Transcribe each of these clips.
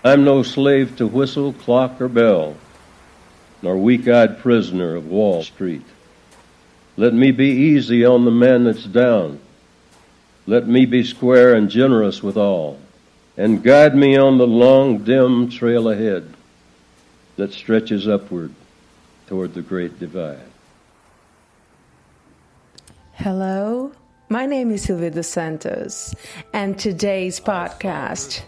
I'm no slave to whistle, clock, or bell, nor weak-eyed prisoner of Wall Street. Let me be easy on the man that's down. Let me be square and generous with all, and guide me on the long, dim trail ahead that stretches upward toward the great divide. Hello, my name is Silvia dos Santos, and today's podcast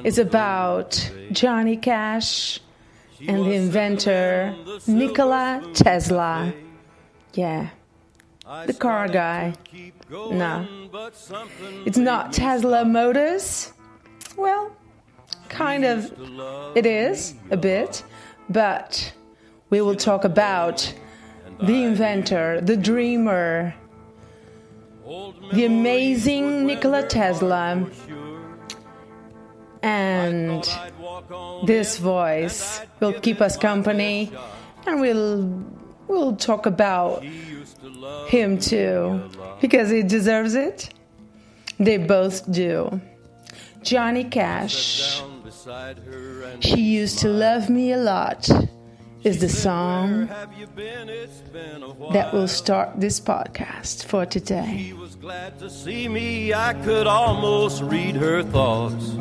is about Johnny Cash and the inventor Nikola Tesla. Yeah, the car guy. No, it's not Tesla Motors. Well, kind of it is, a bit, but we will talk about the inventor, the dreamer, the amazing Nikola Tesla, and this voice will keep us company, and we'll talk about him too, because he deserves it. They both do. Johnny Cash, She Used to Love Me a Lot, is the song that will start this podcast for today. She was glad to see me, I could almost read her thoughts.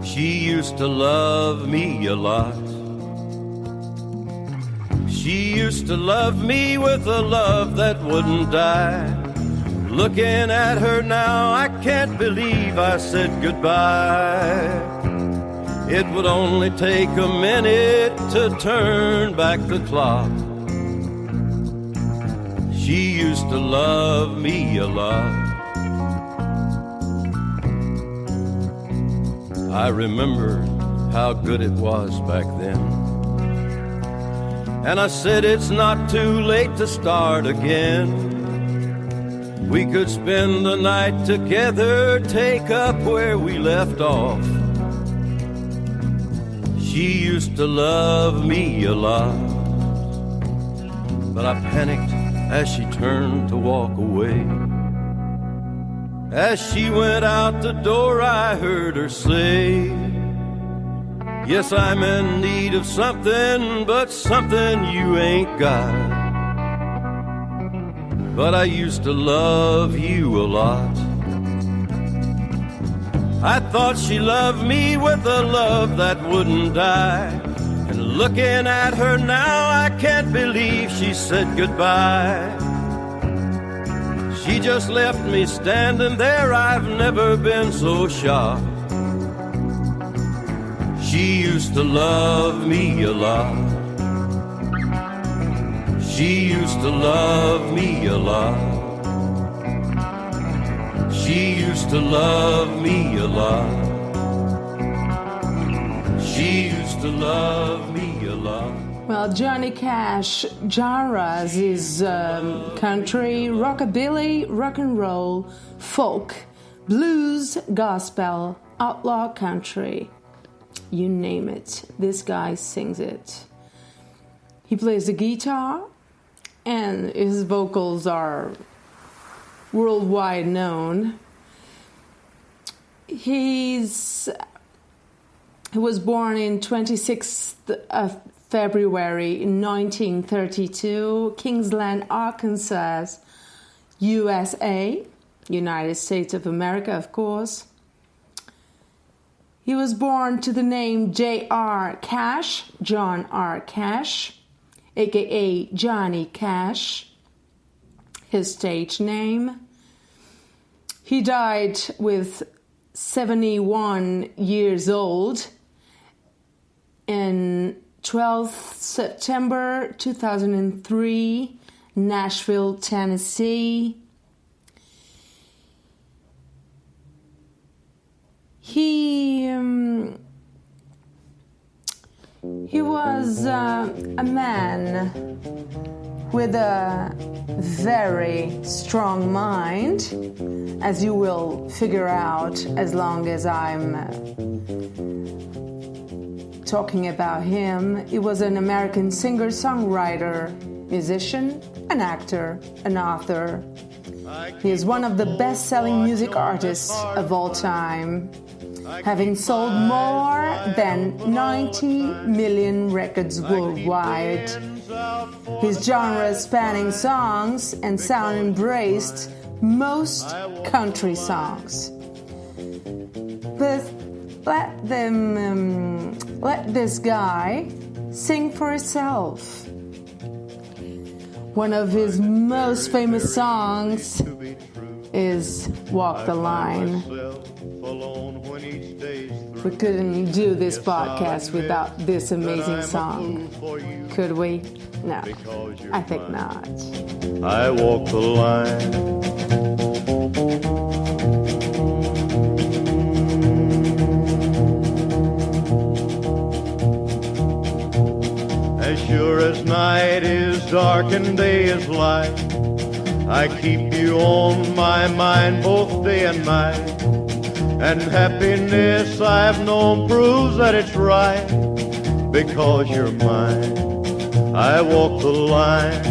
She used to love me a lot. She used to love me with a love that wouldn't die. Looking at her now, I can't believe I said goodbye. It would only take a minute to turn back the clock. She used to love me a lot. I remember how good it was back then, and I said it's not too late to start again. We could spend the night together, take up where we left off. She used to love me a lot, but I panicked as she turned to walk away. As she went out the door, I heard her say, yes, I'm in need of something, but something you ain't got. But I used to love you a lot. I thought she loved me with a love that wouldn't die. And looking at her now, I can't believe she said goodbye. She just left me standing there, I've never been so shocked. She used to love me a lot. She used to love me a lot. She used to love me a lot. She used to love me a lot. Well, Johnny Cash genres is country, rockabilly, rock and roll, folk, blues, gospel, outlaw country. You name it, this guy sings it. He plays the guitar, and his vocals are worldwide known. He was born in 26th of February 1932, Kingsland, Arkansas, USA, United States of America, of course. He was born to the name J.R. Cash, John R. Cash, a.k.a. Johnny Cash, his stage name. He died with 71 years old in 12th September 2003, Nashville, Tennessee. He was a man with a very strong mind, as you will figure out as long as I'm talking about him. He was an American singer-songwriter, musician, an actor, an author. He is one of the best-selling music artists of all time. having sold more than 90 million records worldwide. His genre spanning songs and sound embraced most country songs. But let this guy sing for himself. One of his most famous songs is Walk the Line. We couldn't do this podcast without this amazing song, could we? No, I think not. I walk the line. As sure as night is dark and day is light, I keep you on my mind both day and night. And happiness I've known proves that it's right, because you're mine. I walk the line.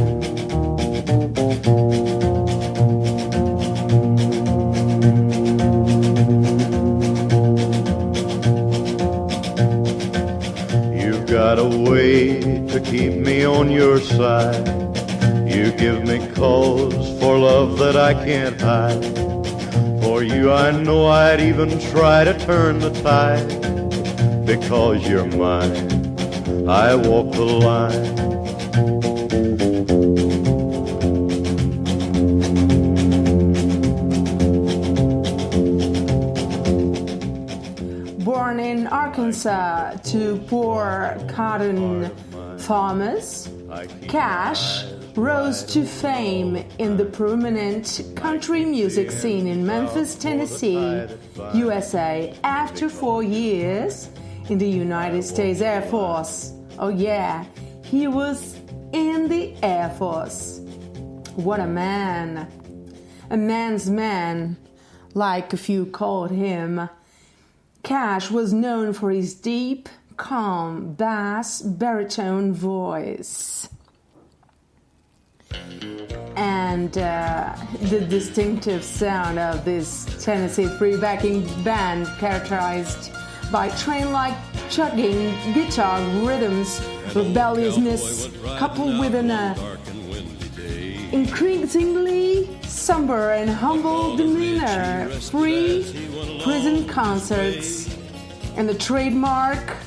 You've got a way to keep me on your side. You give me cause for love that I can't hide. For you I know I'd even try to turn the tide, because you're mine. I walk the line. Born in Arkansas to poor cotton farmers, Cash rose to fame in the prominent country music scene in Memphis, Tennessee, USA, after 4 years in the United States Air Force. Oh yeah, he was in the Air Force. What a man. A man's man, like a few called him. Cash was known for his deep, calm, bass, baritone voice. And the distinctive sound of this Tennessee three-backing band, characterized by train-like chugging guitar rhythms, rebelliousness, coupled with an increasingly somber and humble demeanor, free prison concerts, and the trademark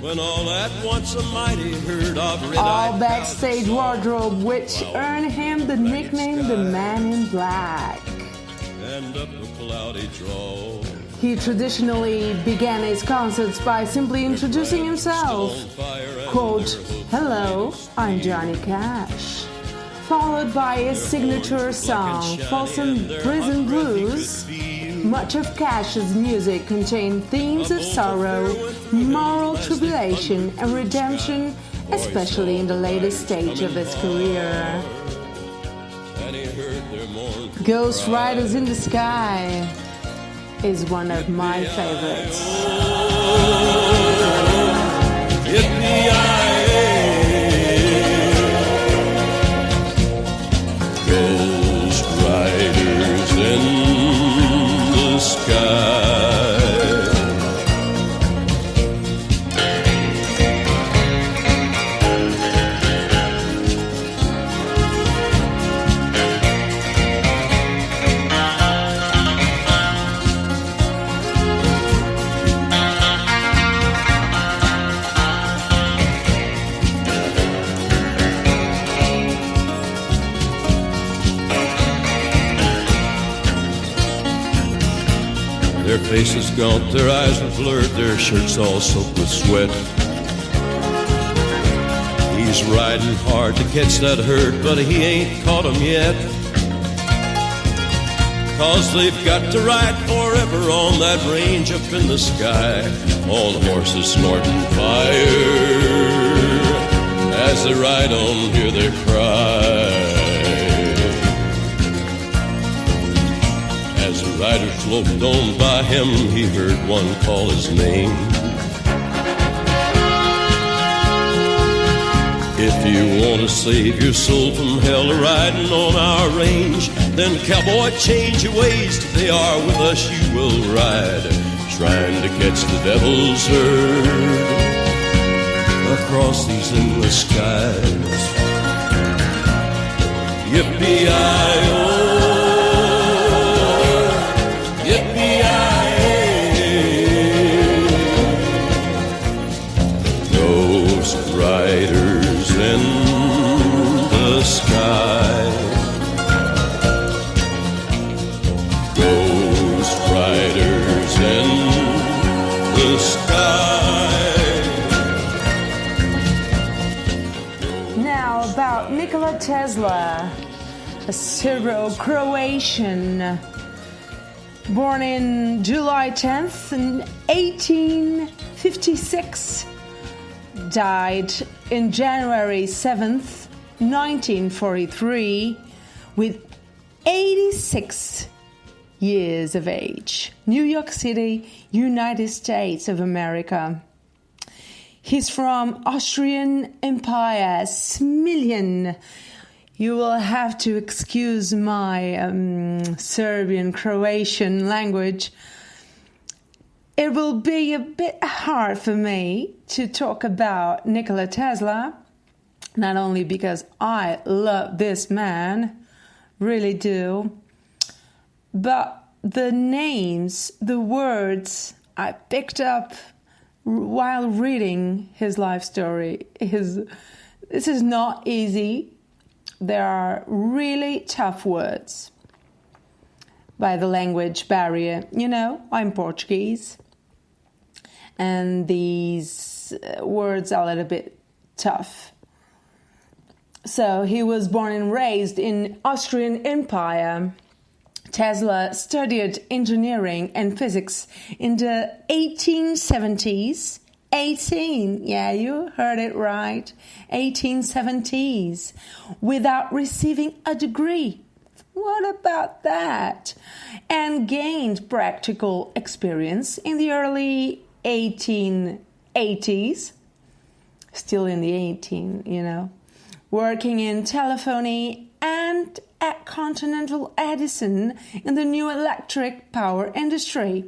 when all at once a mighty herd of all backstage wardrobe, which earned him the nickname the Man in Black. And up a cloudy draw. He traditionally began his concerts by simply introducing himself. Quote, "Hello, I'm Johnny Cash," followed by his signature song, Folsom Prison Blues. Much of Cash's music contained themes of sorrow, moral tribulation, and redemption, especially in the latest stage of his career. Ghost Riders in the Sky is one of my favorites. Ghost Riders in the sky. Their faces gaunt, their eyes are blurred, their shirts all soaked with sweat. He's riding hard to catch that herd, but he ain't caught 'em yet. 'Cause they've got to ride forever on that range up in the sky. All the horses snorting fire. As they ride on, hear their cry. As the riders loped on by him, he heard one call his name. If you want to save your soul from hell riding on our range, then cowboy, change your ways. If they are with us, you will ride. trying to catch the devil's herd across these endless skies. Yippee-i-oh, yippee-i-ay, ghost riders in the sky, ghost riders in the sky. Now about Nikola Tesla, a Syro-Croatian, born in July 10th in 1856, died in January 7th, 1943, with 86 years of age. New York City, United States of America. He's from Austrian Empire, Smiljan. You will have to excuse my Serbian, Croatian language. It will be a bit hard for me to talk about Nikola Tesla, not only because I love this man, really do, but the names, the words I picked up while reading his life story. This is not easy. There are really tough words by the language barrier. You know, I'm Portuguese, and these words are a little bit tough. So he was born and raised in Austrian Empire. Tesla studied engineering and physics in the 1870s. Yeah, you heard it right. 1870s, without receiving a degree. What about that? And gained practical experience in the early 1880s. Still in the 18, working in telephony and at Continental Edison in the new electric power industry.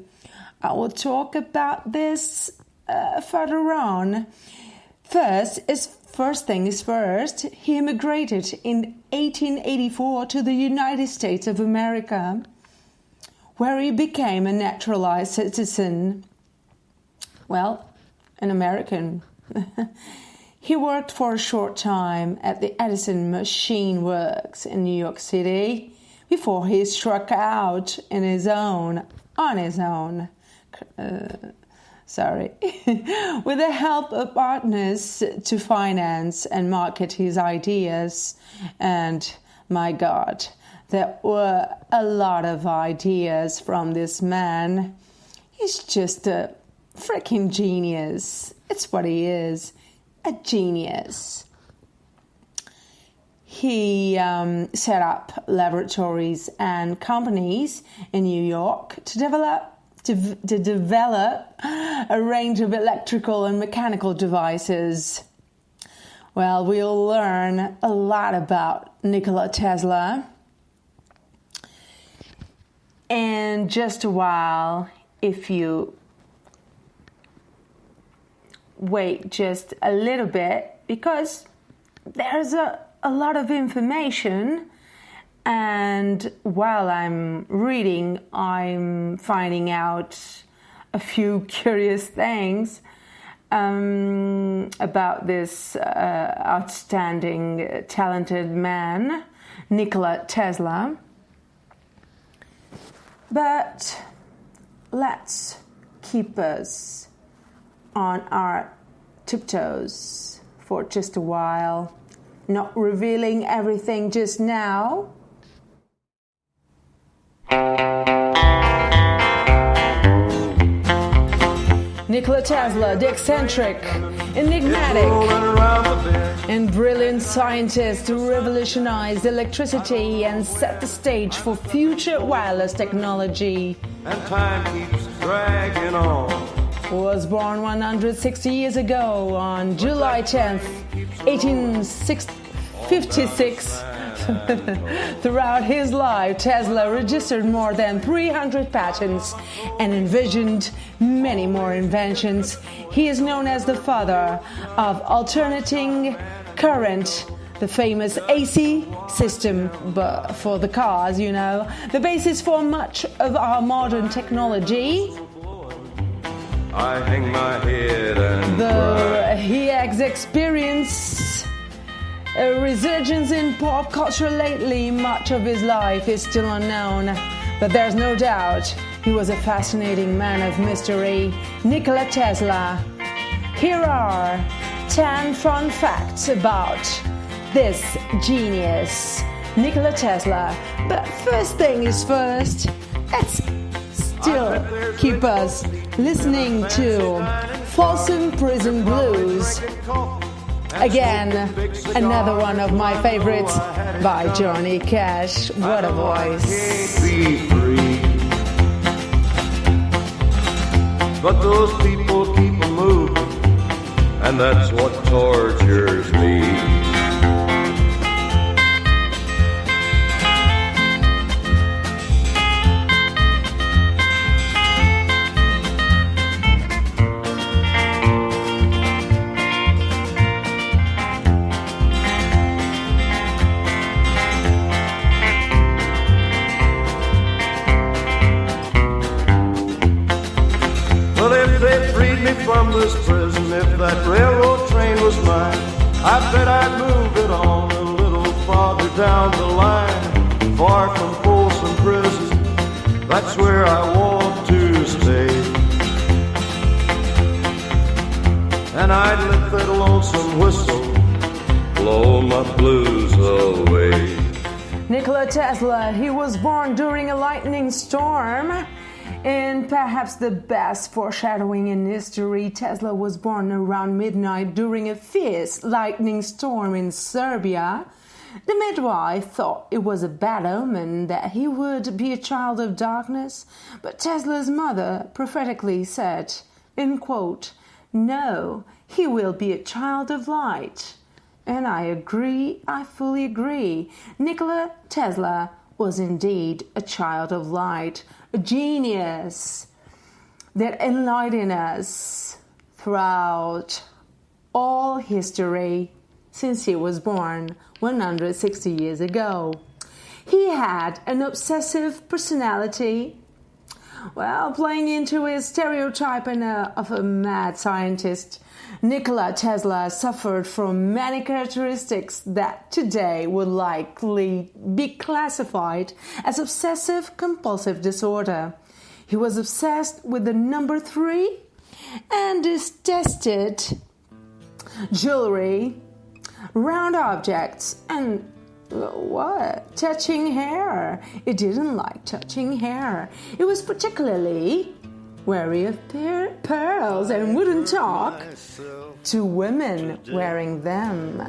I will talk about this further on. First thing is first, he immigrated in 1884 to the United States of America, where he became a naturalized citizen. Well, an American. He worked for a short time at the Edison Machine Works in New York City before he struck out on his own. With the help of partners to finance and market his ideas. And my God, there were a lot of ideas from this man. He's just a freaking genius. It's what he is, a genius. He set up laboratories and companies in New York to develop a range of electrical and mechanical devices. Well, we'll learn a lot about Nikola Tesla. And just a while, if you wait just a little bit, because there's a lot of information. And while I'm reading, I'm finding out a few curious things about this outstanding, talented man, Nikola Tesla. But let's keep us on our tiptoes for just a while, not revealing everything just now. Nikola Tesla, the eccentric, enigmatic, and brilliant scientist who revolutionized electricity and set the stage for future wireless technology. And time keeps dragging on. Was born 160 years ago on July 10th, 1856, Throughout his life, Tesla registered more than 300 patents and envisioned many more inventions. He is known as the father of alternating current, the famous AC system for the cars, you know, the basis for much of our modern technology. I hang my head and cry. He has experienced a resurgence in pop culture lately. Much of his life is still unknown, but there's no doubt he was a fascinating man of mystery, Nikola Tesla. Here are 10 fun facts about this genius, Nikola Tesla. But first thing is first, let's still keep us listening to Folsom Prison Blues. Again, another one of my favorites by Johnny Cash. What a voice. Be free. But those people keep a moving, and that's what tortures me. From this prison, if that railroad train was mine, I bet I'd move it on a little farther down the line, far from Folsom Prison. That's where I want to stay. And I'd let that lonesome whistle blow my blues away. Nikola Tesla, he was born during a lightning storm. And perhaps the best foreshadowing in history, Tesla was born around midnight during a fierce lightning storm in Serbia. The midwife thought it was a bad omen that he would be a child of darkness, but Tesla's mother prophetically said, in quote, "No, he will be a child of light." And I fully agree. Nikola Tesla was indeed a child of light, a genius that enlightened us throughout all history since he was born 160 years ago. He had an obsessive personality, well, playing into his stereotype of a mad scientist. Nikola Tesla suffered from many characteristics that today would likely be classified as obsessive-compulsive disorder. He was obsessed with the number 3 and detested jewelry, round objects, and touching hair. He didn't like touching hair. He was particularly wary of pearls and wouldn't talk to women wearing them.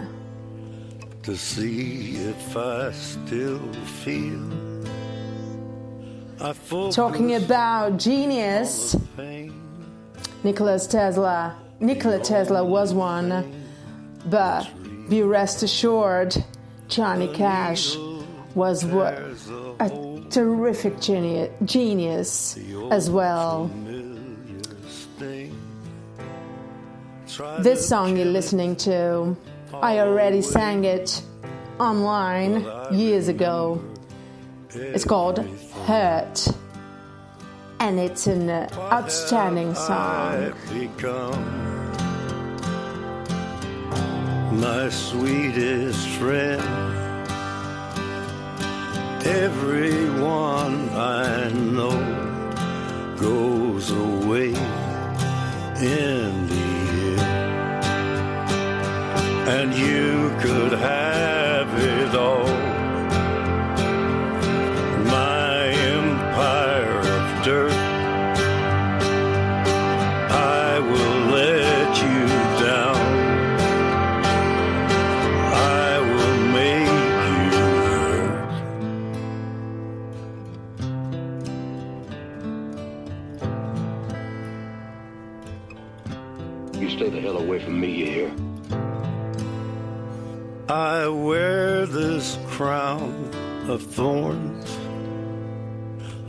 To see if I still feel. Talking about genius, Nikola Tesla was one, but be rest assured, Johnny Cash was a terrific genius as well. This song you're listening to, I already sang it online years ago. It's called Hurt, and it's an outstanding song. My sweetest friend, everyone I know goes away in the end, and you could have it all. My empire of dirt, I will let you down. I will make you hurt. You stay the hell away from me, you hear? I wear this crown of thorns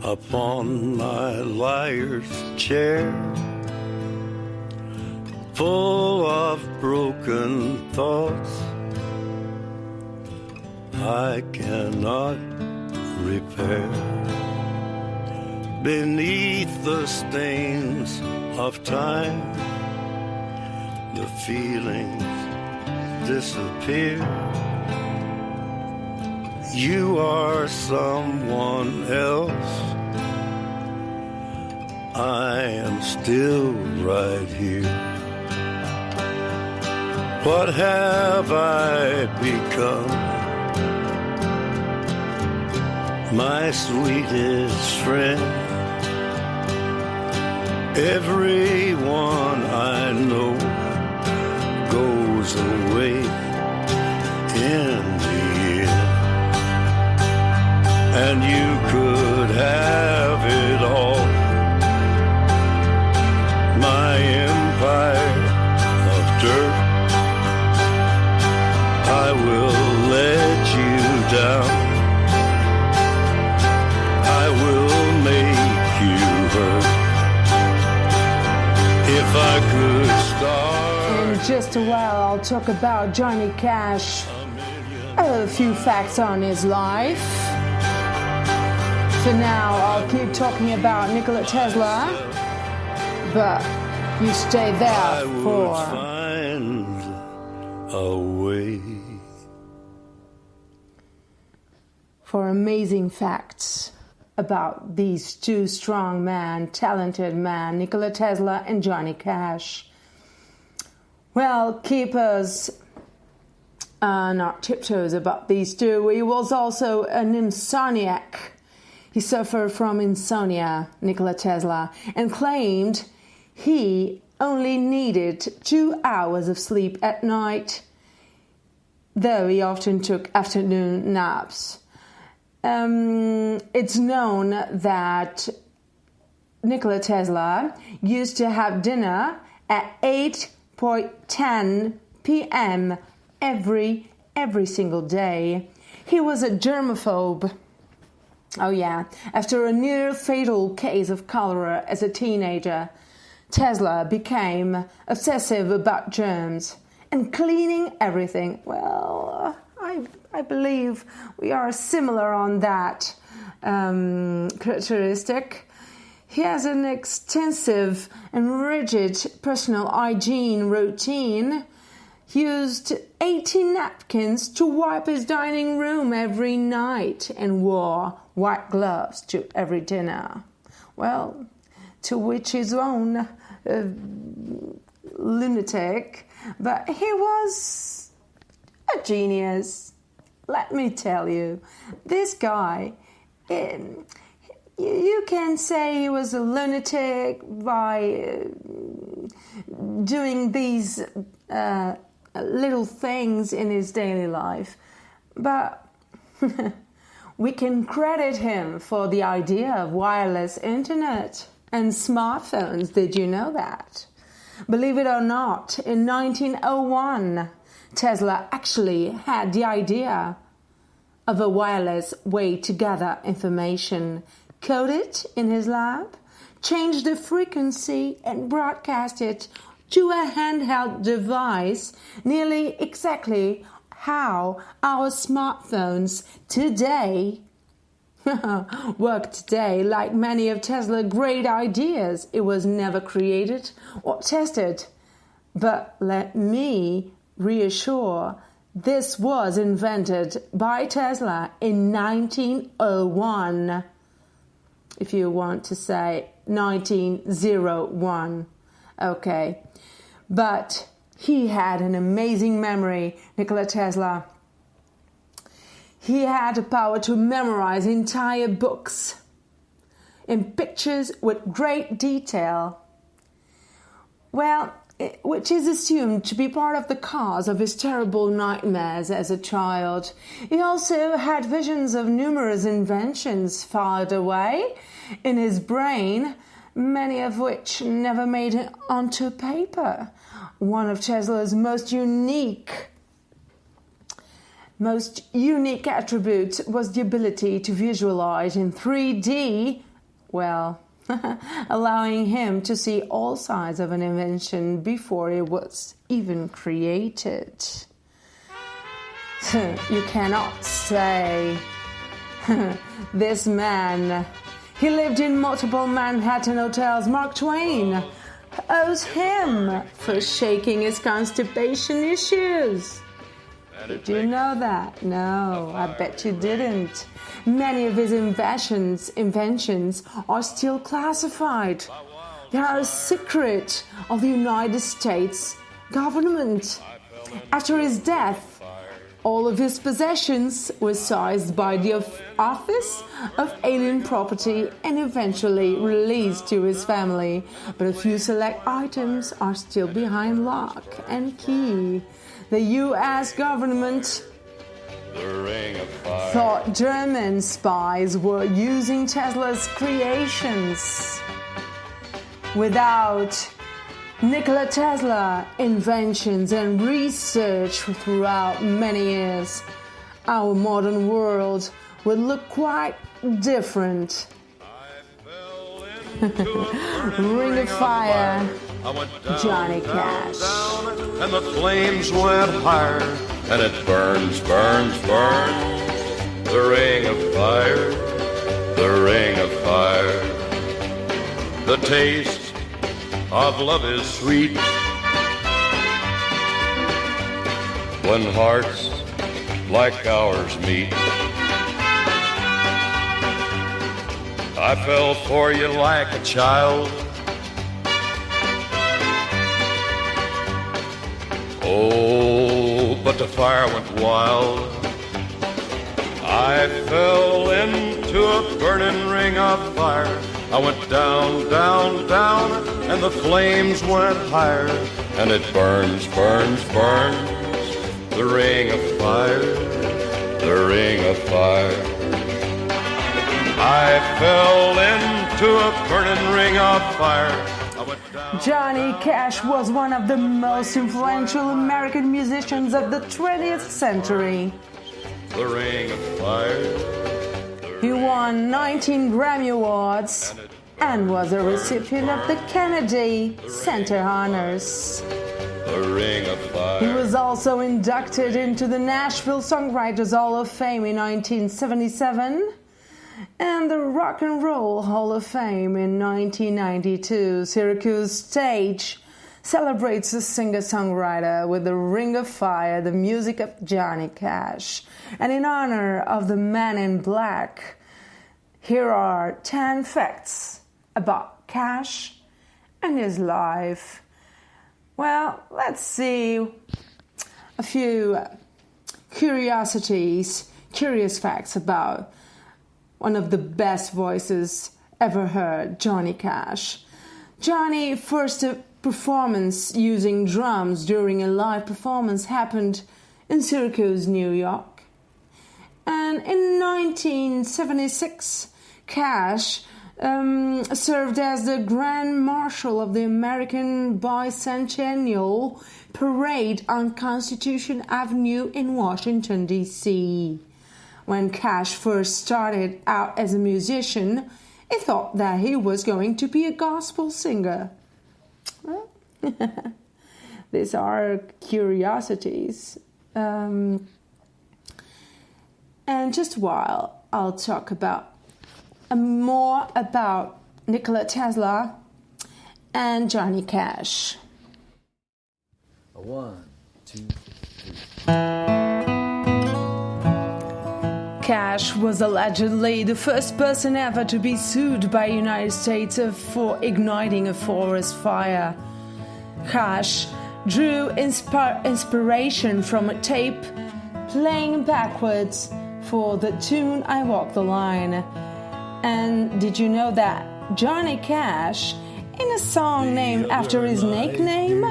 upon my liar's chair, full of broken thoughts I cannot repair. Beneath the stains of time, the feelings disappear. You are someone else. I am still right here. What have I become? My sweetest friend. Everyone I know goes away in the end. And you could have it all. My empire of dirt, I will let you down. I will make you hurt. If I could start. In just a while, I'll talk about Johnny Cash. A few facts on his life. For now, I'll keep talking about Nikola Tesla. But you stay there for... I would find a way. For amazing facts about these two strong men, talented men, Nikola Tesla and Johnny Cash. Well, keep us not tiptoes about these two. He was also an insomniac. He suffered from insomnia, Nikola Tesla, and claimed he only needed 2 hours of sleep at night, though he often took afternoon naps. It's known that Nikola Tesla used to have dinner at 8:10 p.m. every single day. He was a germaphobe. Oh yeah, after a near-fatal case of cholera as a teenager, Tesla became obsessive about germs and cleaning everything. Well, I believe we are similar on that characteristic. He has an extensive and rigid personal hygiene routine. He used 18 napkins to wipe his dining room every night and wore white gloves to every dinner. Well, to which his own lunatic, but he was a genius. Let me tell you, this guy, you can say he was a lunatic by doing these little things in his daily life, but we can credit him for the idea of wireless internet and smartphones. Did you know that? Believe it or not, in 1901, Tesla actually had the idea of a wireless way to gather information, code it in his lab, change the frequency and broadcast it to a handheld device, nearly exactly how our smartphones today work today. Like many of Tesla's great ideas, it was never created or tested. But let me reassure, this was invented by Tesla in 1901. If you want to say 1901. Okay. But he had an amazing memory, Nikola Tesla. He had the power to memorize entire books in pictures with great detail. Well, which is assumed to be part of the cause of his terrible nightmares as a child. He also had visions of numerous inventions filed away in his brain, many of which never made it onto paper. One of Tesla's most unique most unique attribute was the ability to visualize in 3D, well, allowing him to see all sides of an invention before it was even created. You cannot say this man, he lived in multiple Manhattan hotels. Mark Twain owes him for shaking his constipation issues. Did you know that? No, I bet you didn't. Many of his inventions are still classified. They are a secret of the United States government. After his death, all of his possessions were seized by the Office of Alien Property and eventually released to his family. But a few select items are still behind lock and key. The U.S. government thought German spies were using Tesla's creations. Without Nikola Tesla inventions and research throughout many years, our modern world would look quite different. Ring of Fire, Johnny Cash. And the flames went higher, and it burns, burns, burns. The ring of fire, the ring of fire. The taste of love is sweet when hearts like ours meet. I fell for you like a child. Oh, but the fire went wild. I fell into a burning ring of fire. I went down, down, down, and the flames went higher. And it burns, burns, burns. The ring of fire, the ring of fire. I fell into a burning ring of fire. Johnny Cash was one of the most influential American musicians of the 20th century. The ring of fire. He won 19 Grammy Awards and was a recipient of the Kennedy Center Honors. The ring of fire. He was also inducted into the Nashville Songwriters Hall of Fame in 1977 and the Rock and Roll Hall of Fame in 1992. Syracuse Stage celebrates the singer-songwriter with the Ring of Fire, the music of Johnny Cash. And in honor of the Man in Black, here are 10 facts about Cash and his life. Well, let's see a few curious facts about one of the best voices ever heard, Johnny Cash. Johnny's first performance using drums during a live performance happened in Syracuse, New York. And in 1976, Cash served as the Grand Marshal of the American Bicentennial Parade on Constitution Avenue in Washington, D.C. When Cash first started out as a musician, he thought that he was going to be a gospel singer. Well, these are curiosities. And just a while, I'll talk about more about Nikola Tesla and Johnny Cash. 1, 2, 3. Cash was allegedly the first person ever to be sued by the United States for igniting a forest fire. Cash drew inspiration from a tape playing backwards for the tune I Walk the Line. And did you know that Johnny Cash, in a song named after his nickname,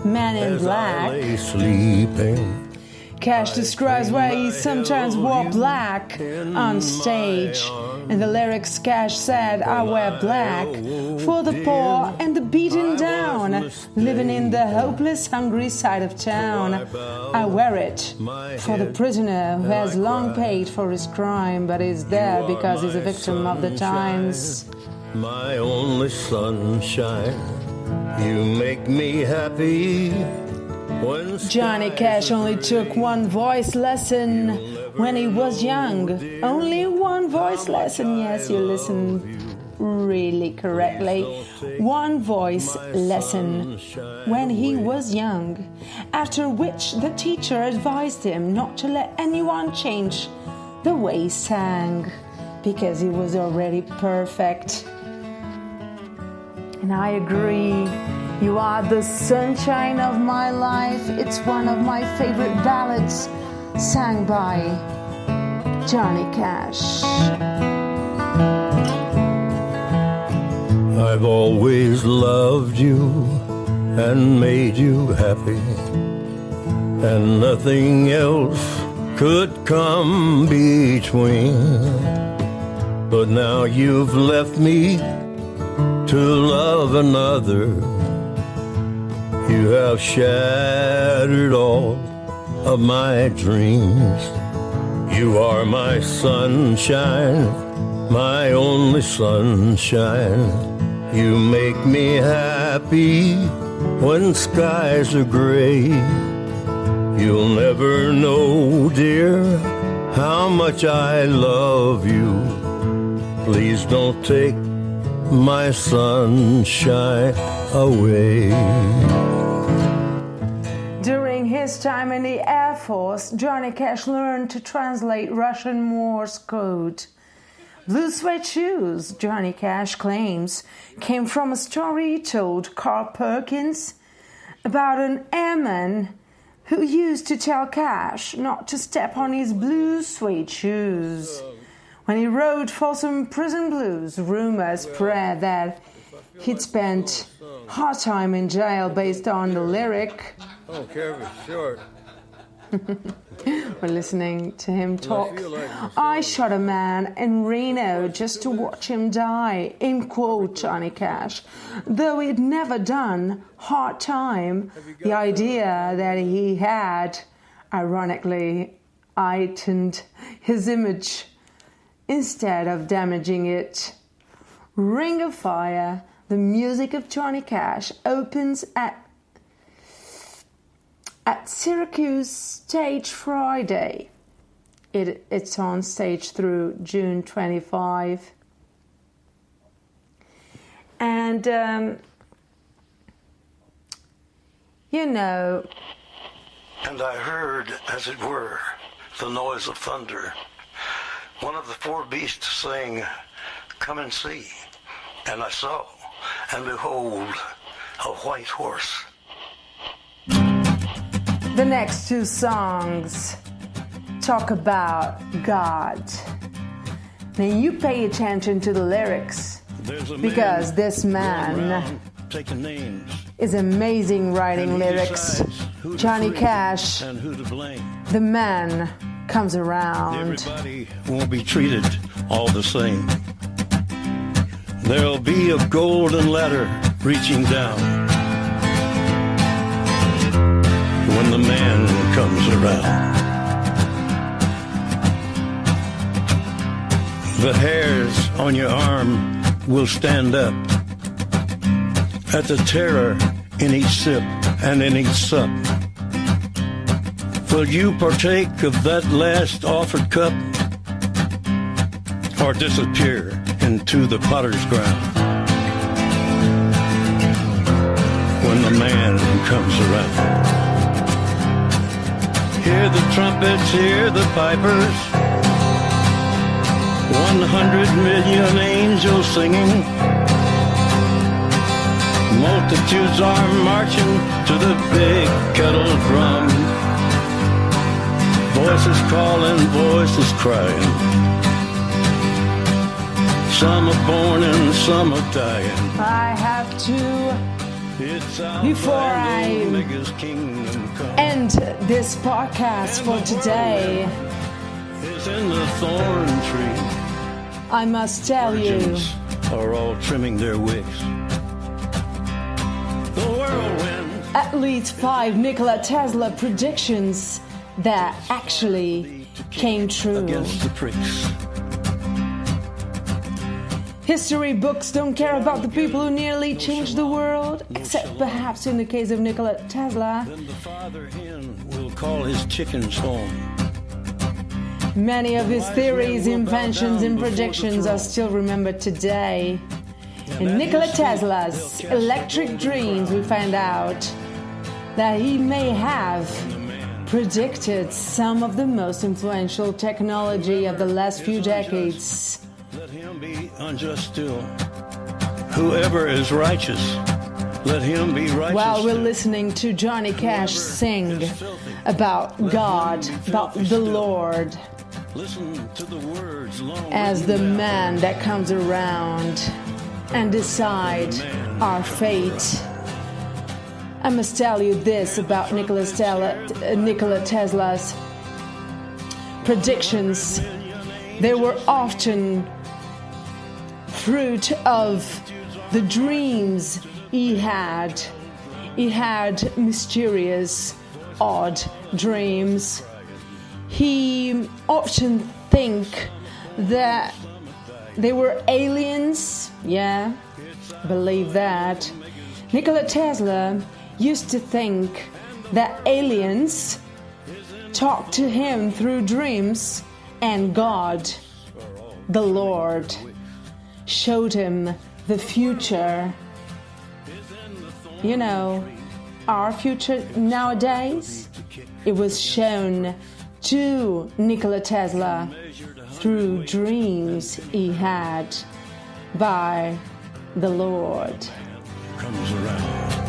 Man in Black, Cash describes why he sometimes wore black on stage. In the lyrics, Cash said, "I wear black for the poor and the beaten down. crown, living in the hopeless, hungry side of town. I wear it for the prisoner who has long paid for his crime, but is there because he's a victim of the times. My only sunshine, you make me happy. Johnny Cash only took one voice lesson when he was young. Only one voice lesson, yes, you listened really correctly. One voice lesson when he was young. After which the teacher advised him not to let anyone change the way he sang, because he was already perfect. And I agree. You are the sunshine of my life. It's one of my favorite ballads, sang by Johnny Cash. I've always loved you and made you happy, and nothing else could come between. But now you've left me to love another. You have shattered all of my dreams. You are my sunshine, my only sunshine. You make me happy when skies are gray. You'll never know, dear, how much I love you. Please don't take my sunshine away. During his time in the Air Force, Johnny Cash learned to translate Russian Morse code. Blue Suede Shoes, Johnny Cash claims, came from a story told Carl Perkins about an airman who used to tell Cash not to step on his blue suede shoes. When he wrote Folsom Prison Blues, rumors spread that he'd spent hard time in jail based on the lyric. I don't care if it's short. We're listening to him talk. I shot a man in Reno just to watch him die, in quote Johnny Cash. Though he'd never done hard time, the idea that he had, ironically, heightened his image instead of damaging it. Ring of Fire, the music of Johnny Cash, opens at Syracuse Stage Friday. It's on stage through June 25. And, you know... And I heard, as it were, the noise of thunder. One of the four beasts saying, "Come and see." And I saw, and behold, a white horse. The next two songs talk about God. Now you pay attention to the lyrics, because this man is amazing writing lyrics. Johnny Cash, the man comes around. Everybody won't be treated all the same. There'll be a golden ladder reaching down when the man comes around. The hairs on your arm will stand up at the terror in each sip and in each sup. Will you partake of that last offered cup, or disappear into the potter's ground when the man comes around? Hear the trumpets, hear the pipers, 100 million angels singing. Multitudes are marching to the big kettle drum. Voices calling, voices crying. Some are born and some are dying. I have to, before I end this podcast for today, Is in the thorn tree. I must tell you, Virgins are all trimming their wicks. The at least 5 Nikola Tesla predictions that actually came true. Against the pricks. History books don't care about the people who nearly changed the world, except perhaps in the case of Nikola Tesla. Then the father hen will call his chickens home. Many of his theories, inventions, and predictions are still remembered today. In Nikola Tesla's electric dreams, we find out that he may have predicted some of the most influential technology of the last few decades. Let him be unjust still. Whoever is righteous, let him be righteous. While we're still. listening to Johnny Cash sing about God, about the Lord, Listen to the words long as the man that comes around and decide our fate. I must tell you this about Nikola Tesla's predictions. They were often fruit of the dreams he had. He had mysterious, odd dreams. He often think that they were aliens. Yeah, believe that. Nikola Tesla used to think that aliens talked to him through dreams, and God, the Lord, showed him the future. You know, our future nowadays, it was shown to Nikola Tesla through dreams he had by the Lord. comes around.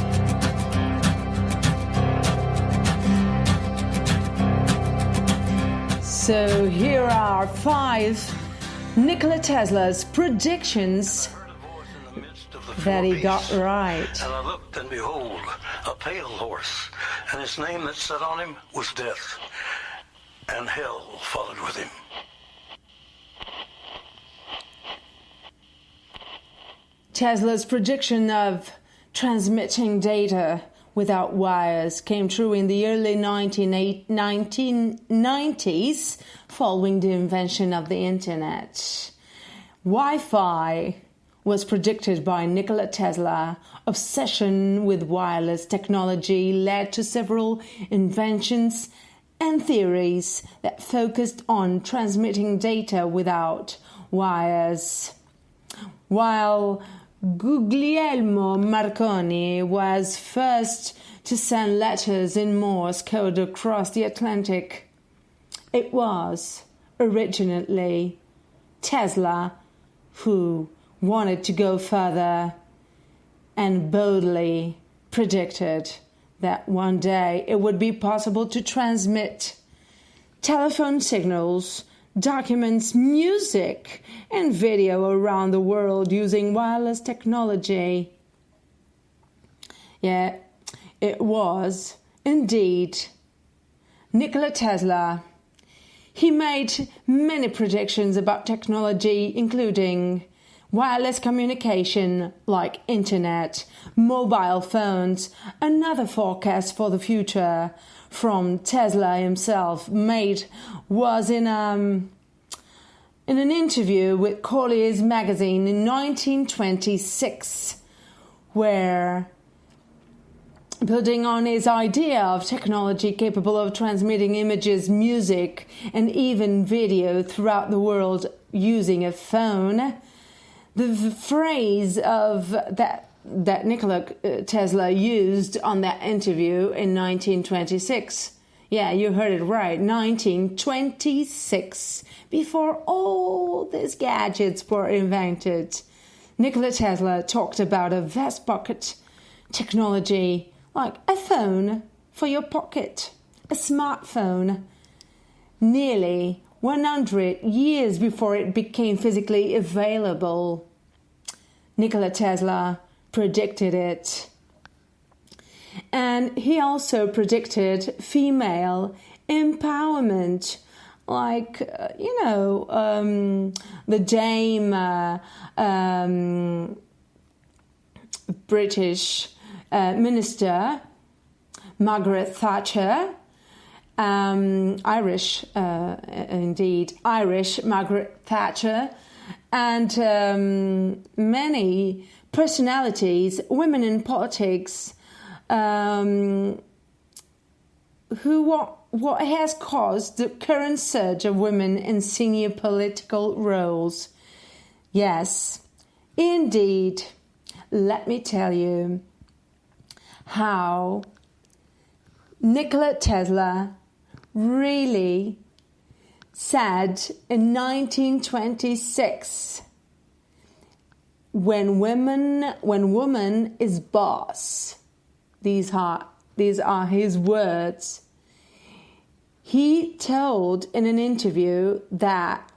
So here are 5 Nikola Tesla's predictions that he got right. And I looked, and behold, a pale horse, and his name that sat on him was Death, and hell followed with him. Tesla's prediction of transmitting data without wires came true in the early 1990s following the invention of the internet. Wi-Fi was predicted by Nikola Tesla. Obsession with wireless technology led to several inventions and theories that focused on transmitting data without wires. While Guglielmo Marconi was first to send letters in Morse code across the Atlantic, it was originally Tesla who wanted to go further and boldly predicted that one day it would be possible to transmit telephone signals, documents, music, and video around the world using wireless technology. Yeah, it was indeed Nikola Tesla. He made many predictions about technology, including wireless communication like internet, mobile phones. Another forecast for the future from Tesla himself was in an interview with Collier's magazine in 1926, where, building on his idea of technology capable of transmitting images, music, and even video throughout the world using a phone, the phrase of that Nikola Tesla used on that interview in 1926. Yeah, you heard it right, 1926, before all these gadgets were invented. Nikola Tesla talked about a vast pocket technology, like a phone for your pocket, a smartphone, nearly 100 years before it became physically available. Nikola Tesla predicted it. And he also predicted female empowerment, like, the Dame British minister Margaret Thatcher, Irish Margaret Thatcher, and many personalities, women in politics, what has caused the current surge of women in senior political roles. Yes, indeed. Let me tell you how Nikola Tesla really said in 1926, when woman is boss. These are his words. He told in an interview that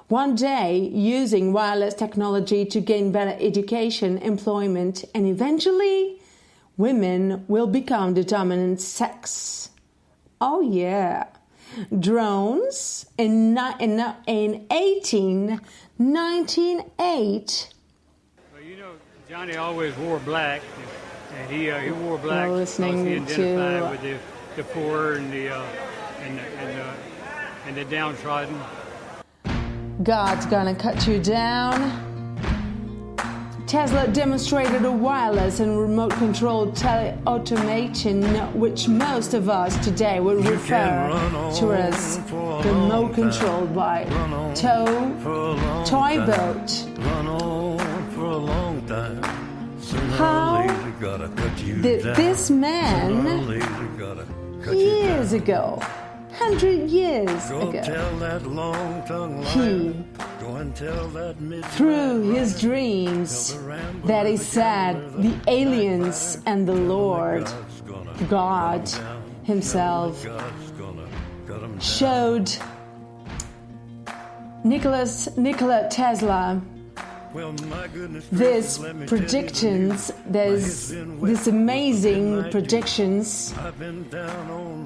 one day, using wireless technology to gain better education, employment, and eventually, women will become the dominant sex. Oh yeah. Drones in 1898. Well, you know, Johnny always wore black, and he wore black because he listening identified to with the poor and the downtrodden. God's gonna cut you down. Tesla demonstrated a wireless and remote-controlled automation, which most of us today would refer to as remote-controlled by toy boat. How did this man, years ago, 100 years ago, he, through his dreams, that he said the aliens and the Lord, God himself, showed Nikola Tesla these predictions, these amazing predictions,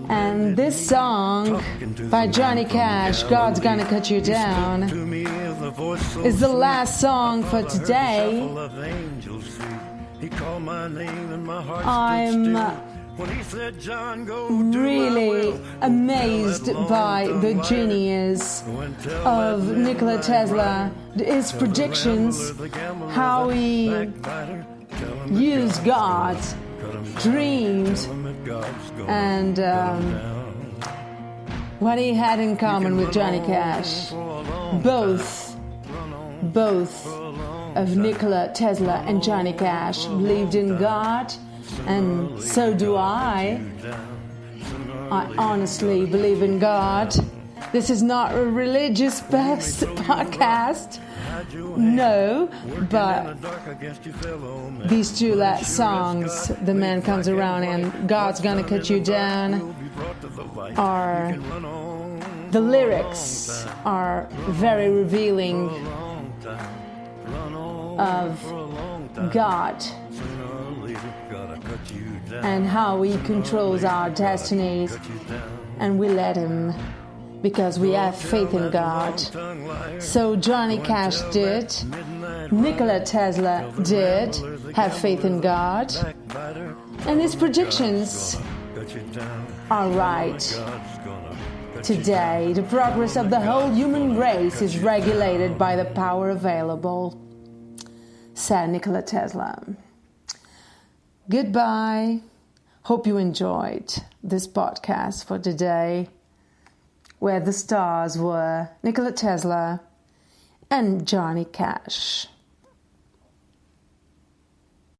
and this song by Johnny Cash, God's Gonna Cut You Down, is the last song for today. I'm really amazed by the genius of Nikola Tesla, his predictions, how he used God's dreams, and what he had in common with Johnny Cash. Both of Nikola Tesla and Johnny Cash believed in God, and so do I. I honestly believe in God. This is not a religious podcast, no, but these two last songs, The Man Comes Around and God's Gonna Cut You Down, are, the lyrics are very revealing of God and how he controls our destinies, and we let him because we have faith in God. So Johnny Cash did, Nikola Tesla did have faith in God, and his predictions are right. Today, the progress of the whole human race is regulated by the power available, said Nikola Tesla. Goodbye. Hope you enjoyed this podcast for today, where the stars were Nikola Tesla and Johnny Cash.